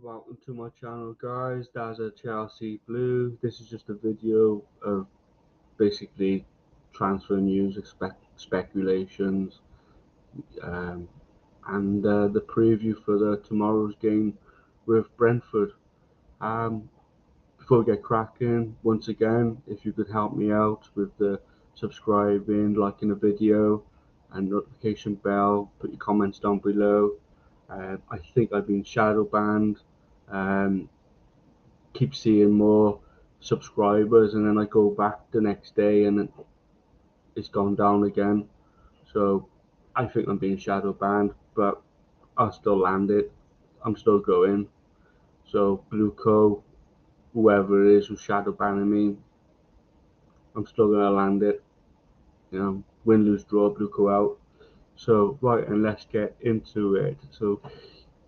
Welcome to my channel, guys. That's a Chelsea Blue. This is just a video of basically transfer news, speculations, um, and the preview for tomorrow's game with Brentford. Um, Before we get cracking, once again, if you could help me out with the subscribing, liking the video, and notification bell, put your comments down below. I think I've been shadow banned. Um, keep seeing more subscribers, and then I go back the next day and it's gone down again. So I think I'm being shadow banned, but I'll still land it. I'm still going. So Blueco, whoever it is who's shadow banning me, I'm still gonna land it. Win, lose, draw, Blueco out. So right, and let's get into it. So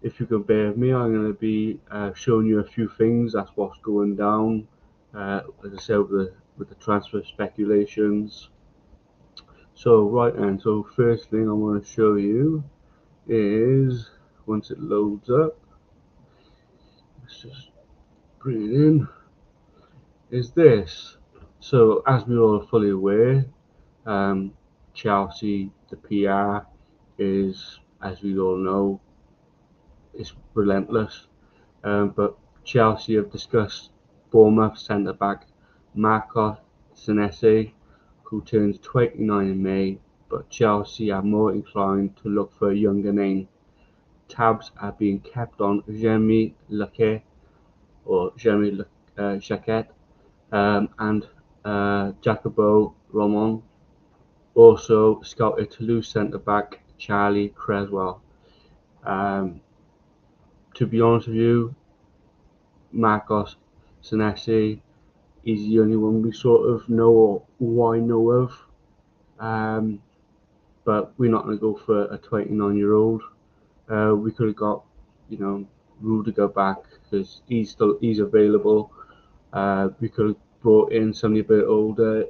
if you can bear with me, I'm going to be showing you a few things. That's what's going down. As I said, with the transfer speculations. So right, and so first thing I want to show you is, once it loads up, let's just bring it in, is this. So as we're all fully aware, Chelsea, the PR is, as we all know, is relentless. But Chelsea have discussed Bournemouth centre-back Marco Senesi, who turns 29 in May, but Chelsea are more inclined to look for a younger name. Tabs are being kept on Jeremy Lacquet, or Jeremy Jacquet, and Jacobo Romon. Also scouted Toulouse centre-back Charlie Creswell. To be honest with you, Marcos Senesi is the only one we sort of know, or who I know of. But we're not going to go for a 29-year-old. We could have got, Rudiger back because he's available. We could have brought in somebody a bit older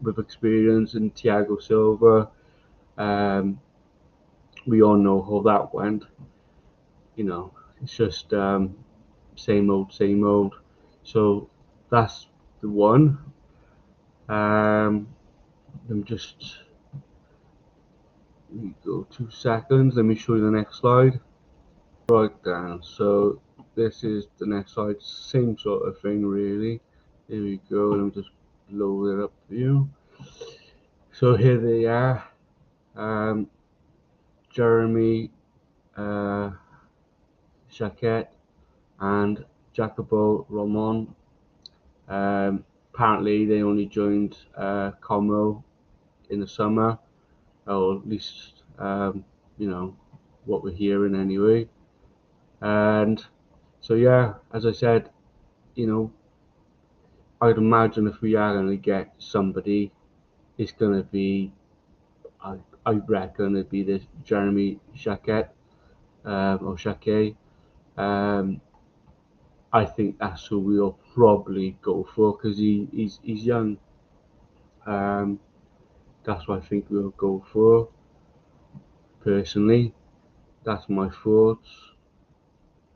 with experience, and Thiago Silva. We all know how that went. It's just same old, same old. So that's the one. Let me just go 2 seconds. Let me show you the next slide. Right down. So this is the next slide. Same sort of thing, really. Here we go. Let me just load it up for you. So here they are. Jeremy Jacquet and Jacobo Romon. Apparently they only joined Como in the summer, or at least what we're hearing anyway. And so yeah, as I said, I'd imagine if we are going to get somebody, it's going to be, I reckon it'd be this Jeremy Jacquet, or Jacquet. I think that's who we'll probably go for because he's young. That's what I think we'll go for. Personally, that's my thoughts.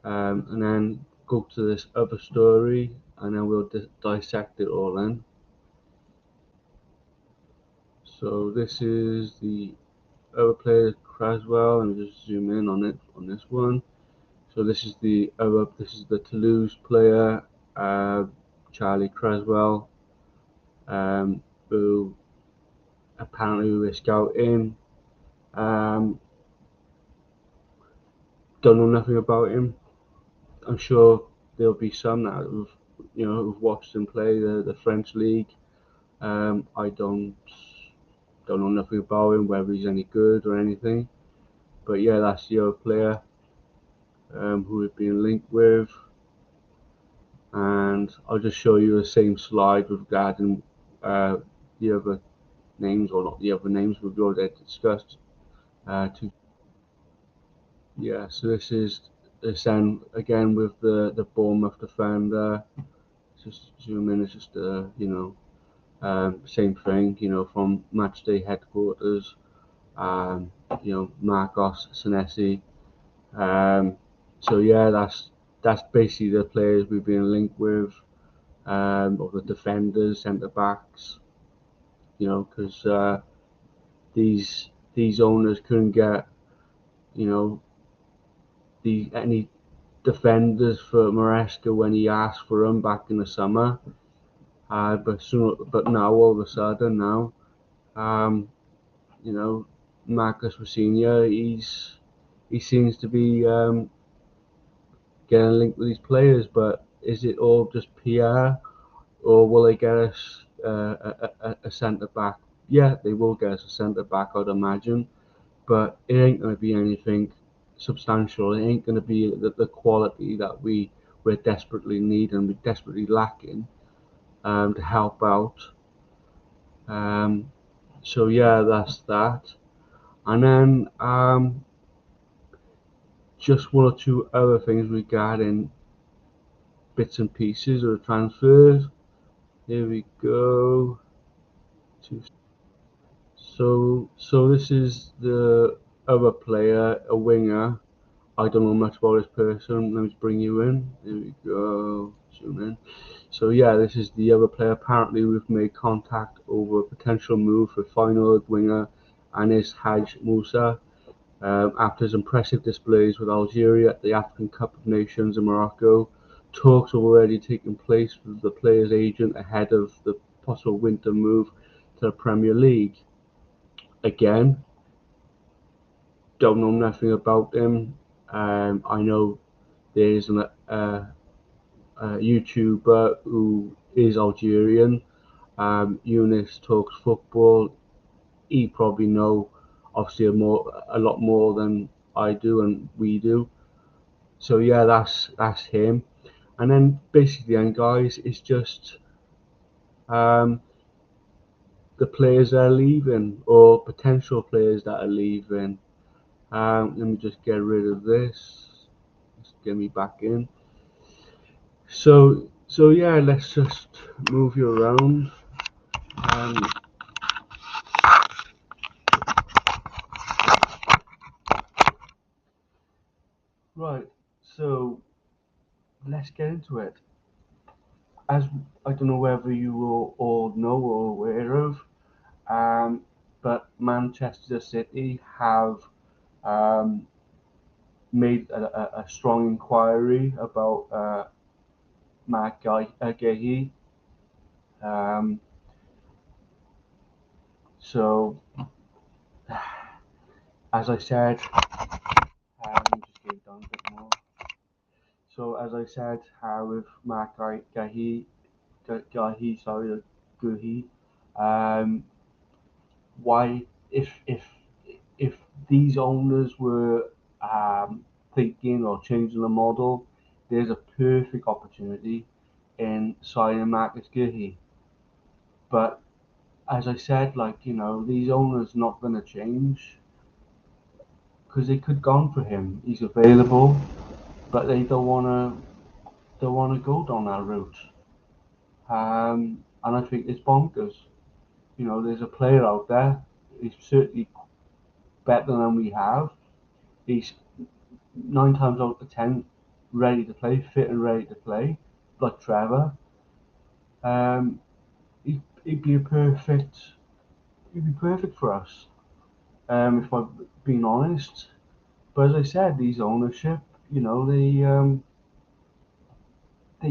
And then go to this other story, and then we'll dissect it all in. So this is the other player, Creswell, and just zoom in on it on this one. So this is the Toulouse player, Charlie Creswell, who apparently we were scouting. Don't know nothing about him. I'm sure there'll be some that who've watched him play the French league. I don't know nothing about him, whether he's any good or anything. But yeah, that's the other player who we've been linked with. And I'll just show you the same slide regarding the other names, or not the other names we've already discussed. So this is this end again with the Bournemouth defender. Just zoom in. It's just same thing. From matchday headquarters. Marcos Senesi. So yeah, that's basically the players we've been linked with, or the defenders, centre backs. Because these owners couldn't get any defenders for Maresca when he asked for them back in the summer. But now all of a sudden um, Marcus Rosenior, he seems to be getting linked with these players. But is it all just PR, or will they get us a centre back? Yeah, they will get us a centre back, I'd imagine, but it ain't going to be anything substantial. It ain't going to be the quality that we're desperately need and we're desperately lacking to help out. So yeah, that's that. And then just one or two other things regarding bits and pieces of the transfers. Here we go. So this is the other player, a winger. I don't know much about this person. Let me just bring you in. There we go. Zoom in. So yeah, this is the other player. Apparently we've made contact over a potential move for final winger Anis Haj Musa. After his impressive displays with Algeria at the African Cup of Nations in Morocco, talks have already taken place with the player's agent ahead of the possible winter move to the Premier League. Again, don't know nothing about him. I know there's a YouTuber who is Algerian. Yunus talks football. He probably know obviously a lot more than I do and we do. So yeah, that's him. And then basically, then guys, it's just um, the players that are leaving or potential players that are leaving. Let me just get rid of this. Just get me back in. So yeah, let's just move you around. Um, right. So let's get into it. As I don't know whether you all know or aware of, but Manchester City have um, made a strong inquiry about Mark Gahey. Um, so, as I said, let me just get it down a bit more. So, as I said, with Mark Gahey, sorry, Guhi, um, why, if these owners were thinking or changing the model, there's a perfect opportunity in signing Marcus Guhi. But as I said, these owners not going to change because they could gone for him. He's available, but they don't want to go down that route. And I think it's bonkers. There's a player out there. He's certainly better than we have. He's 9 times out of 10 ready to play, fit and ready to play, like Trevor. Um, he'd be perfect for us. If I'm being honest. But as I said, these ownership, they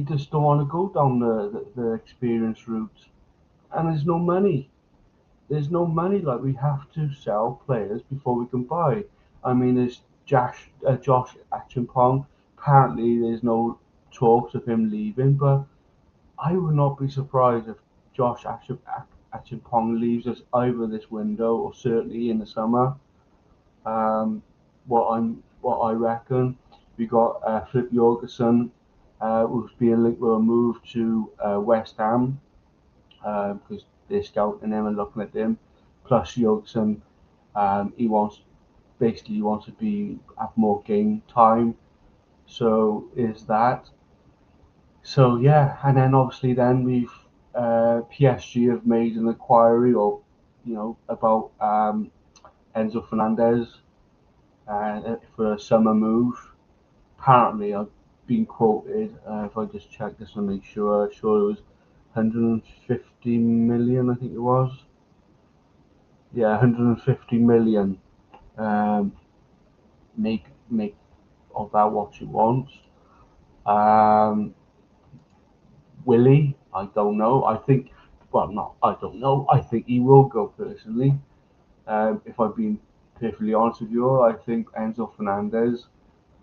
just don't want to go down the experience route, and there's no money. There's no money. Like we have to sell players before we can buy. I mean, there's Josh Achimpong. Apparently, there's no talks of him leaving, but I would not be surprised if Josh Achimpong leaves us either this window or certainly in the summer. Um, what I reckon, we got Flip Jorgensen, who's being linked with a move to West Ham because they're scouting him and looking at him. Plus Jorgensen, he wants to have more game time. So is that. So yeah, and then obviously then we've PSG have made an inquiry or about Enzo Fernandez for a summer move. Apparently, been quoted. If I just check this to make sure, it was 150 million. I think it was. Yeah, 150 million. Um, make of that what you want. Um, will he? I don't know. I think. Well, not. I don't know. I think he will go personally. If I've been perfectly honest with you, I think Enzo Fernandez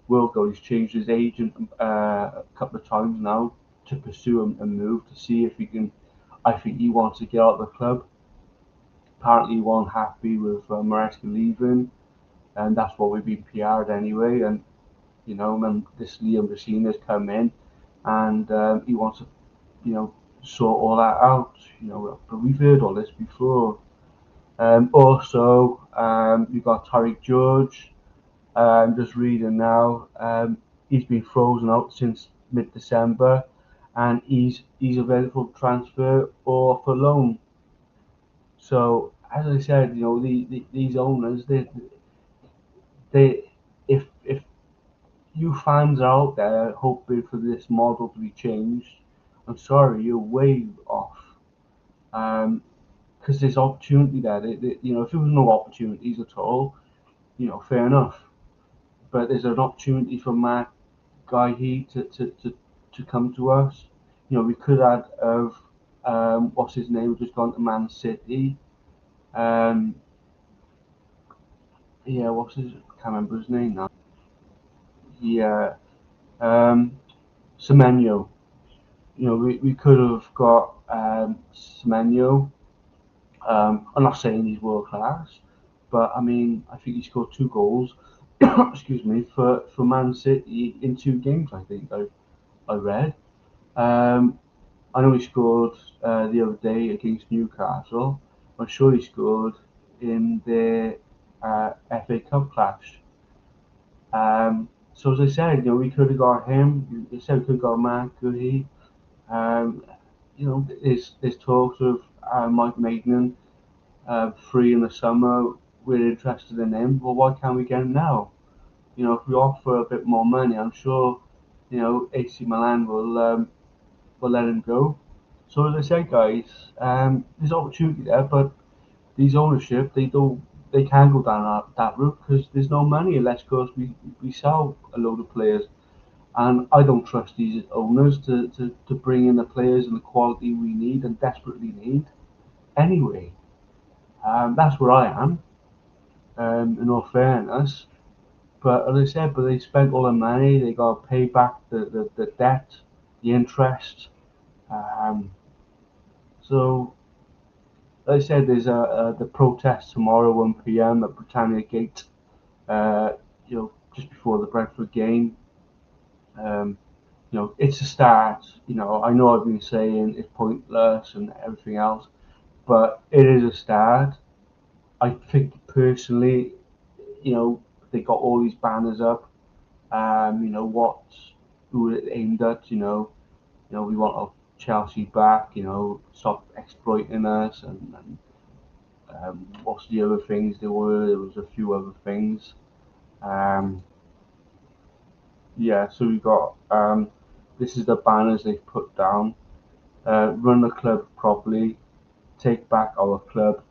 will go. He's changed his agent a couple of times now to pursue a move to see if he can. I think he wants to get out of the club. Apparently, he wasn't happy with Maresca leaving, and that's what we've been PR'd anyway. And and this Liam Vecina's come in, and he wants to, sort all that out. But we've heard all this before. Also, you've got Tariq George. I'm just reading now. He's been frozen out since mid-December, and he's available for transfer or for loan. So, as I said, these owners, they if you fans are out there hoping for this model to be changed, I'm sorry, you're way off. Because there's opportunity there. If there was no opportunities at all, fair enough. But there's an opportunity for Matt Guy to come to us. We could add of what's his name, just gone to Man City. Um, yeah, what's his? I can't remember his name now. Yeah, um, Semenyo. We could have got Semenyo. I'm not saying he's world class, but I mean, I think he scored 2 goals. excuse me, for Man City in 2 games. I think I read. Um, I know he scored the other day against Newcastle. I'm sure he scored in the FA Cup clash. So as I said, we could have got him. You said we could have got Mark Guhi. Um, there's talks of Mike Maignan free in the summer. We're interested in him. Well, why can't we get him now? If we offer a bit more money, I'm sure AC Milan will let him go. So as I said, guys, there's opportunity there, but these ownership they can't go down that route because there's no money unless, of course, we sell a load of players. And I don't trust these owners to bring in the players and the quality we need and desperately need. Anyway, that's where I am. In all fairness, but as I said, they spent all the money. They got to pay back the debt, the interest. Um, so as I said, there's the protest tomorrow, 1 p.m. at Britannia Gate. Uh, just before the Brentford game. Um, it's a start. I know I've been saying it's pointless and everything else, but it is a start. I think personally, they got all these banners up. What who it aimed at. We want our Chelsea back. Stop exploiting us, and what's the other things there were? There was a few other things. Um, yeah, so we got this is the banners they've put down. Run the club properly, take back our club,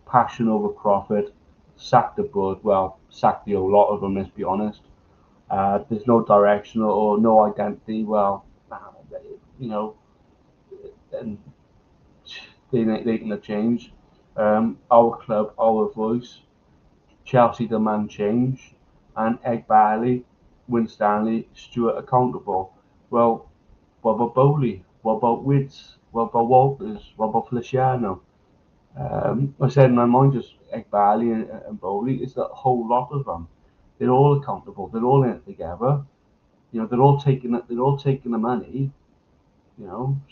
passion over profit, sack the board. Well, sack the whole lot of them. Let's be honest. There's no direction or no identity. Well, you know, and they can change. Our club, our voice. Chelsea demand change, and Egg Barley, Winstanley, Stewart accountable. Well, what about Bowley? What about Wits? What about Walters? What about Feliciano? I said in my mind just Egg Barley and Bowley. It's the whole lot of them. They're all accountable. They're all in it together. They're all taking it. They're all taking the money.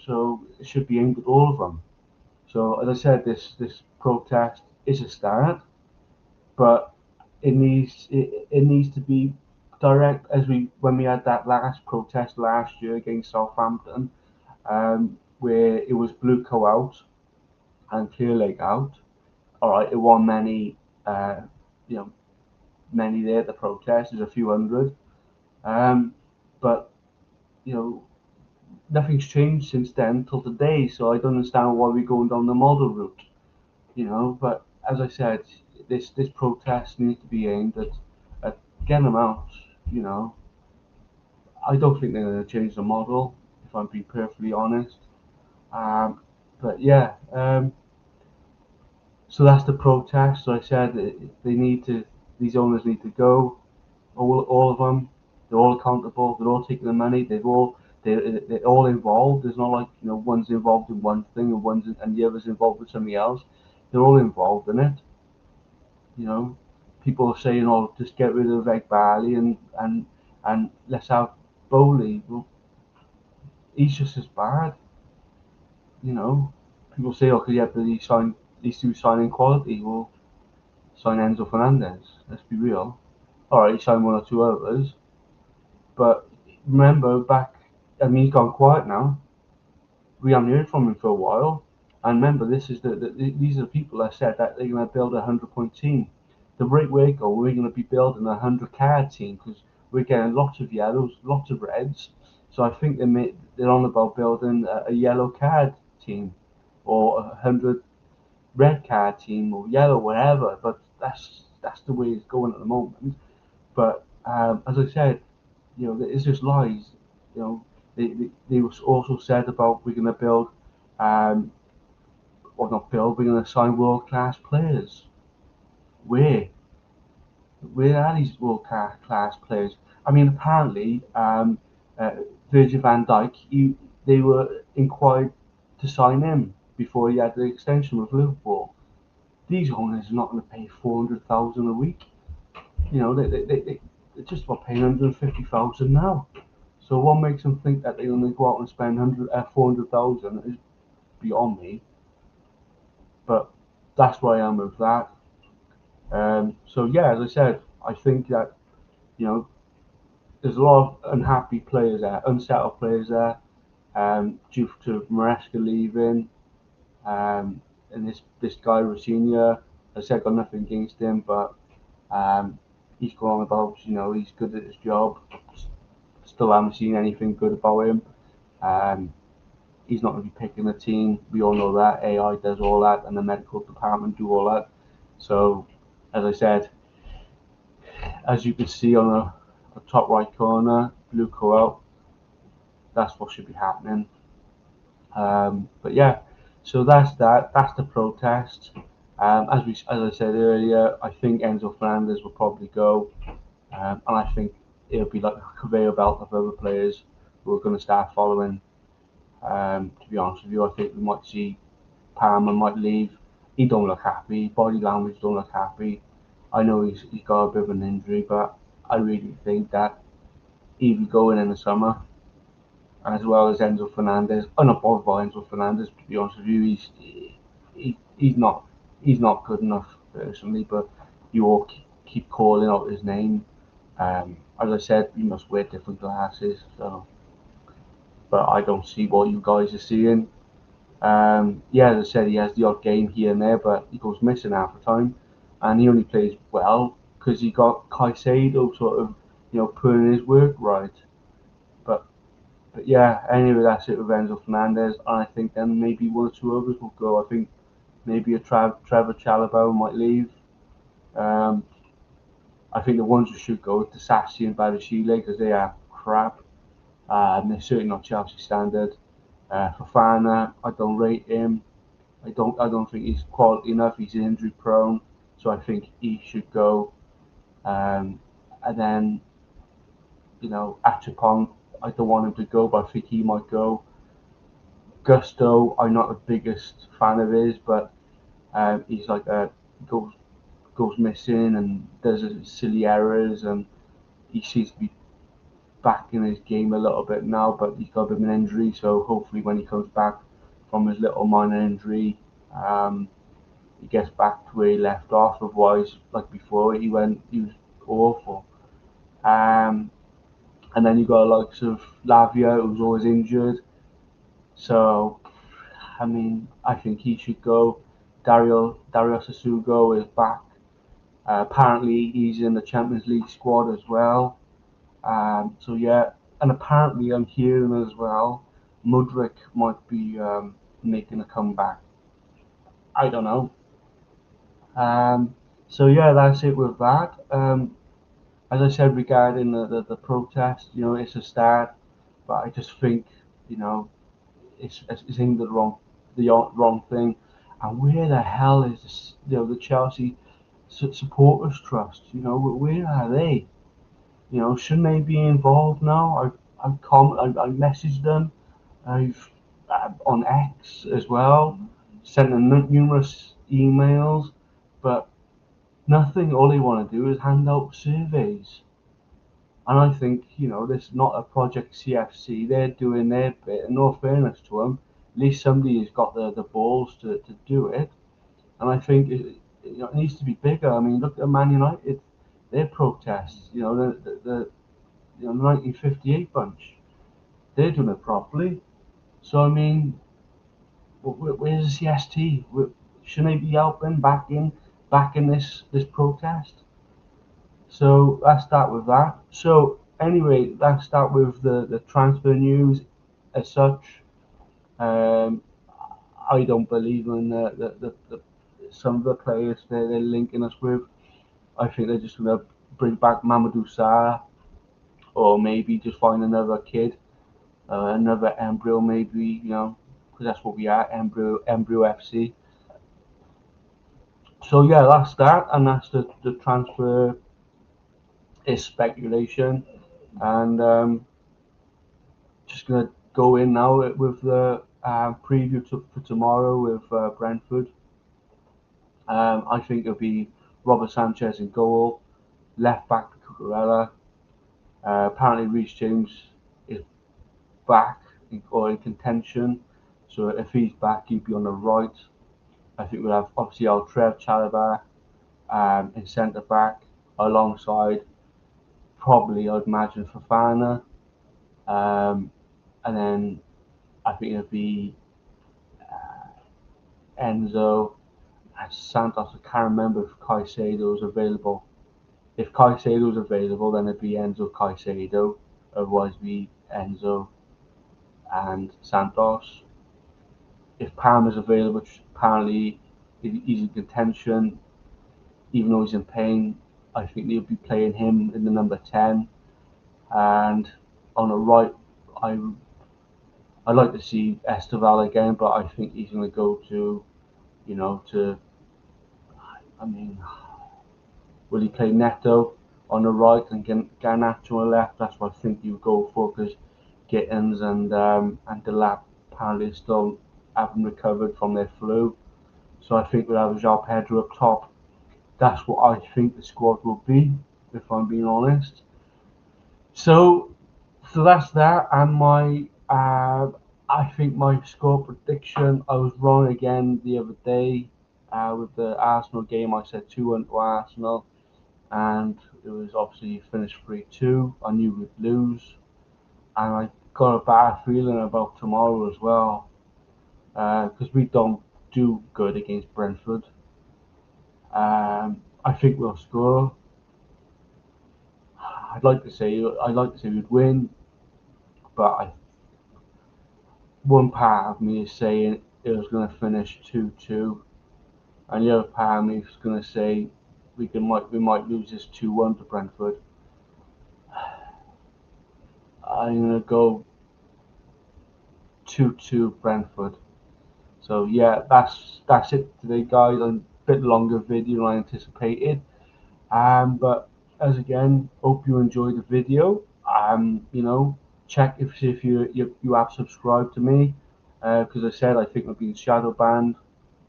So it should be aimed at all of them. So as I said, this protest is a start, but it needs to be direct as we when we had that last protest last year against Southampton, where it was Blueco out and Clearlake out. All right, it won uh, you know, many there at the protest. There's a few hundred, but you know, nothing's changed since then till today. So I don't understand why we're going down the model route. But as I said, this protest needs to be aimed at getting them out. You know, I don't think they're going to change the model, if I'm being perfectly honest. Um, but yeah, so that's the protest. So I said they need to, these owners need to go. All of them, they're all accountable. They're all taking the money. They're all involved. It's not like one's involved in one thing and and the other's involved with something else. They're all involved in it. You know, people are saying, "Oh, just get rid of Egg Barley and let's have Bowley." Well, he's just as bad. You know, people say, "Oh, yeah, but these two signing quality." Well, sign Enzo Fernandez. Let's be real. All right, he signed one or two others, but remember back. I mean, he's gone quiet now. We haven't heard from him for a while. And remember, this is these are the people that said that they're going to build a 100-point team. The rate we go, we're going to be building a 100-card team because we're getting lots of yellows, lots of reds. So I think they're on about building a yellow card team or a 100 red card team or yellow, whatever. But that's the way it's going at the moment. But as I said, it's just lies. You know, they also said about we're going to build, um, or not build, we're going to sign world class players. Where? Where are these world class players? I mean, apparently, uh, Virgil van Dijk, they were inquired to sign him before he had the extension with Liverpool. These owners are not going to pay 400,000 a week. They're just about paying 150,000 now. So what makes them think that they're going to go out and spend 400,000 is beyond me. But that's where I am with that. So yeah, as I said, I think that you know there's a lot of unhappy players there, unsettled players there, due to Maresca leaving, and this guy Rosina. As I said, got nothing against him, but um, he's gone about he's good at his job. Still haven't seen anything good about him. Um, he's not going to be picking the team. We all know that AI does all that, and the medical department do all that. So, as I said, as you can see on the top right corner, blue co-op, that's what should be happening. But yeah, so that's that. That's the protest. As I said earlier, I think Enzo Fernandez will probably go, and I think it'll be like a conveyor belt of other players who are going to start following. To be honest with you, I think we might see Palmer might leave. He don't look happy. Body language don't look happy. I know he's got a bit of an injury, but I really think that he'll be going in the summer, as well as Enzo Fernandez. I'm not bothered by Enzo Fernandez, to be honest with you. He's not good enough personally, but you all keep calling out his name. As I said, you must wear different glasses. So, but I don't see what you guys are seeing. Yeah, as I said, he has the odd game here and there, but he goes missing half the time, and he only plays well because he got Caicedo sort of, putting his work right. But yeah, anyway, that's it with Enzo Fernandez, and I think then maybe one or two others will go. I think maybe a Trevor Chalobah might leave. Um, I think the ones who should go are Disasi and Badiashile because they are crap. They're certainly not Chelsea standard. Fofana, I don't rate him. I don't think he's quality enough. He's injury prone, so I think he should go. Um, and then Achapong, I don't want him to go, but I think he might go. Gusto, I'm not the biggest fan of his, but he's like goes missing and does silly errors, and he seems to be back in his game a little bit now, but he's got a bit of an injury, so hopefully when he comes back from his little minor injury, um, he gets back to where he left off. Otherwise, like before, he was awful. Um, and then you got the likes of Lavia, who's always injured. So, I mean, I think he should go. Dario Sassugo is back. Apparently, he's in the Champions League squad as well. So yeah, and apparently I'm hearing as well, Mudryk might be making a comeback. I don't know. So yeah, that's it with that. As I said regarding the protest, it's a start, but I just think, you know, it's in the wrong thing. And where the hell is this, the Chelsea supporters trust? Where are they? Shouldn't they be involved now? I messaged them. I've on X as well, sent them numerous emails, but nothing. All they want to do is hand out surveys. And I think, this is not a project CFC. They're doing their bit, and no fairness to them, at least somebody has got the balls to do it. And I think it needs to be bigger. I mean, look at Man United, their protests. The 1958 bunch, they're doing it properly. So I mean, where's the CST? Shouldn't they be helping back in this protest? So let's start with that. So anyway, let's start with the transfer news as such. Um, I don't believe in some of the players they're linking us with. I think they're just going to bring back Mamadou Sarr, or maybe just find another kid, another embryo, maybe, because that's what we are, embryo FC. So yeah, that's that, and that's the transfer is speculation, and just gonna go in now with the preview for tomorrow with Brentford. I think it'll be Robert Sanchez in goal, left back Cucurella. Apparently, Reece James is back or in contention, so if he's back, he'd be on the right. I think we'll have obviously our Trev Chalobah in centre back alongside probably I'd imagine Fofana, and then I think it'd be Enzo and Santos. I can't remember if Caicedo's available. If Caicedo's available, then it'd be Enzo Caicedo. Otherwise, it'd be Enzo and Santos. If Palmer's available, which apparently he's in contention, even though he's in pain, I think they'll be playing him in the number 10. And on the right, I'd like to see Esteval again, but I think he's going to go to, I mean, will he play Neto on the right and Garnacho on the left? That's what I think you go for, because Gittins and Delap apparently still haven't recovered from their flu. So I think we'll have João Pedro up top. That's what I think the squad will be, if I'm being honest. So that's that, and I think my score prediction. I was wrong again the other day with the Arsenal game. I said 2-1 to Arsenal, and it was obviously finished 3-2. I knew we'd lose, and I got a bad feeling about tomorrow as well, because we don't do good against Brentford. I think we'll score. I'd like to say we'd win, but one part of me is saying it was going to finish 2-2, and the other part of me is going to say we might lose this 2-1 to Brentford. I'm going to go 2-2 Brentford. So yeah, that's it today, guys. A bit longer video than I anticipated, but as again, hope you enjoyed the video. Check if you have subscribed to me, because I said I think I've been shadow banned.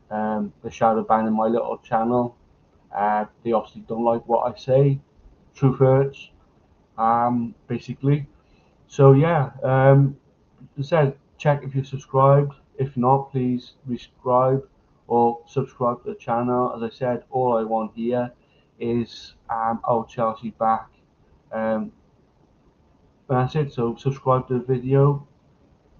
The shadow banning my little channel. They obviously don't like what I say. Truth hurts, basically. So yeah, as I said, check if you're subscribed. If not, please resubscribe or subscribe to the channel. As I said, all I want here is our Chelsea back. And that's it. So subscribe to the video,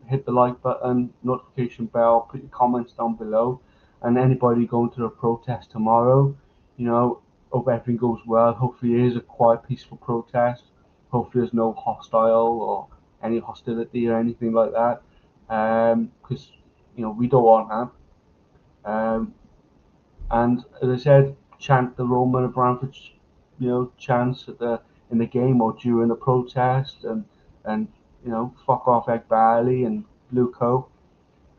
hit the like button, notification bell, put your comments down below, and anybody going to the protest tomorrow, hope everything goes well. Hopefully it is a quiet, peaceful protest. Hopefully there's no hostile or any hostility or anything like that, because we don't want that. And as I said, chant the Roman and Brentford, chants in the game or during the protest, and fuck off Ed Barley and Blue Coat,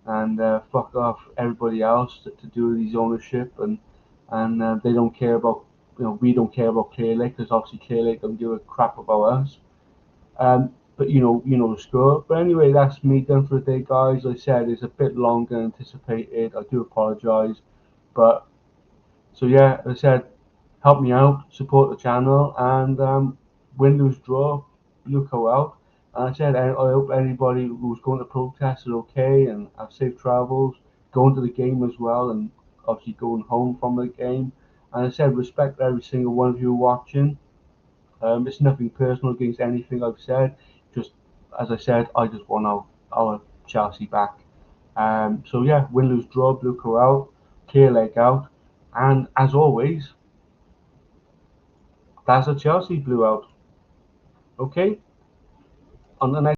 and fuck off everybody else to do with his ownership, and they don't care about, we don't care about Clear Lake, because obviously Clear Lake don't give a crap about us. But the score. But anyway, that's me done for the day, guys. Like I said, it's a bit longer than anticipated. I do apologise, but so yeah, as I said, help me out, support the channel, and win, lose, draw, look how out. And I said, I hope anybody who's going to protest is okay and have safe travels, going to the game as well, and obviously going home from the game. And I said, respect every single one of you watching. It's nothing personal against anything I've said. Just as I said, I just want our Chelsea back. So yeah, win, lose, draw, blue co out, clear leg out, and as always, that's a Chelsea blew out. Okay, on the next.